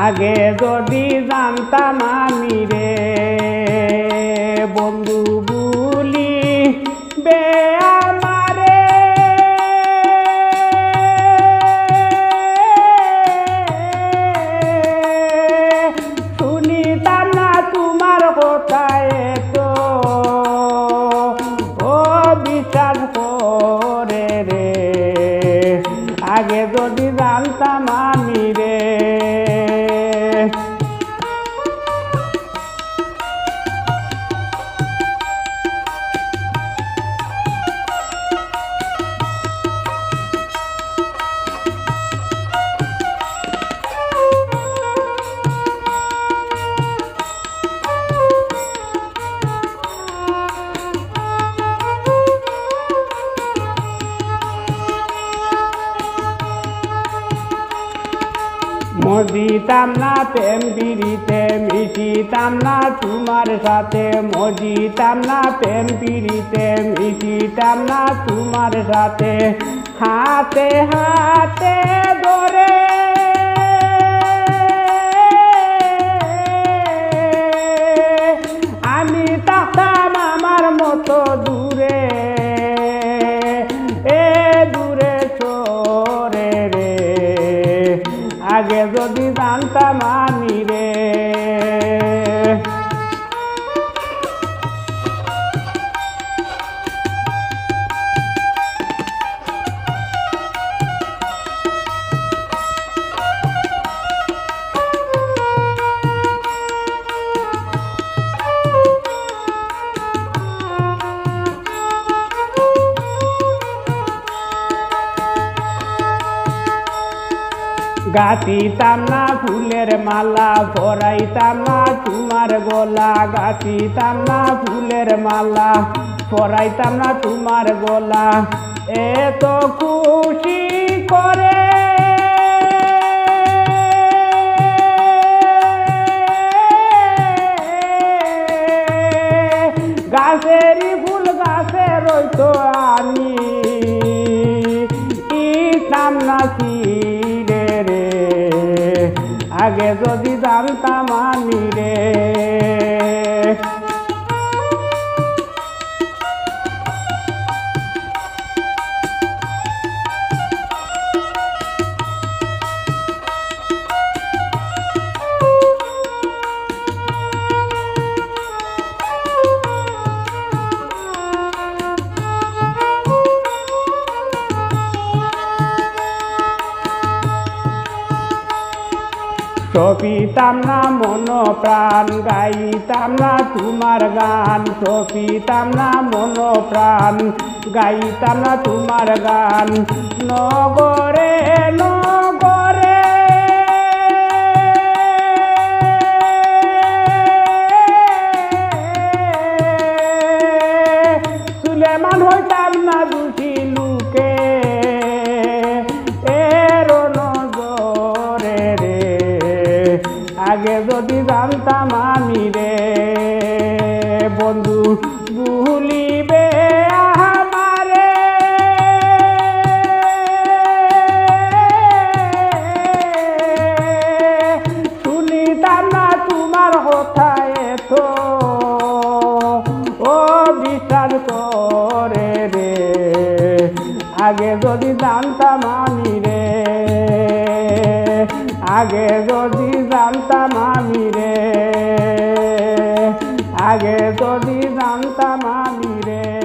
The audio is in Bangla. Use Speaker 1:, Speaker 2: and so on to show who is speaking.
Speaker 1: আগে যদি জানতাম আমি রে বন্ধু বুলি বে আমারে শুনিতাম না তোমার কথায় তো ও বিশ্বাস করে রে আগে যদি জানতাম আমি রে মজিতাম না প্রেম পিড়িতে মিশিতাম না তোমার সাথে মজিতাম না প্রেম পিড়িতে মিশিতাম না তোমার সাথে হাতে হাতে ধরে আমি থাকতাম আমার মতো দূরে দূরে সরে রে আগে যদি জানতাম আমি রে গাঁথিতাম না ফুলের মালা পরাইতাম না তোমার গলা গাঁথিতাম না ফুলের মালা পরাইতাম না তোমার গলা এত খুশি করে গাছেরই ফুল গাছে রইতো আমি ইতাম না রে আগে যদি জানতাম আমি রে সপিতাম না মন প্রাণ গাইতাম না তোমার গান সপিতাম না মন প্রাণ গাইতাম না তোমার গান নগরে নগরে সুলেমান হইতাম না দুটি লুকে আগে যদি জানতাম আমি রে বন্ধু ভুলিবে আমারে শুনিতাম না তোমার কথায় তো ও বিশ্বাস করে রে আগে যদি জানতাম আমি রে আগে যদি জানতাম আমি রে আগে যদি জানতাম আমি রে।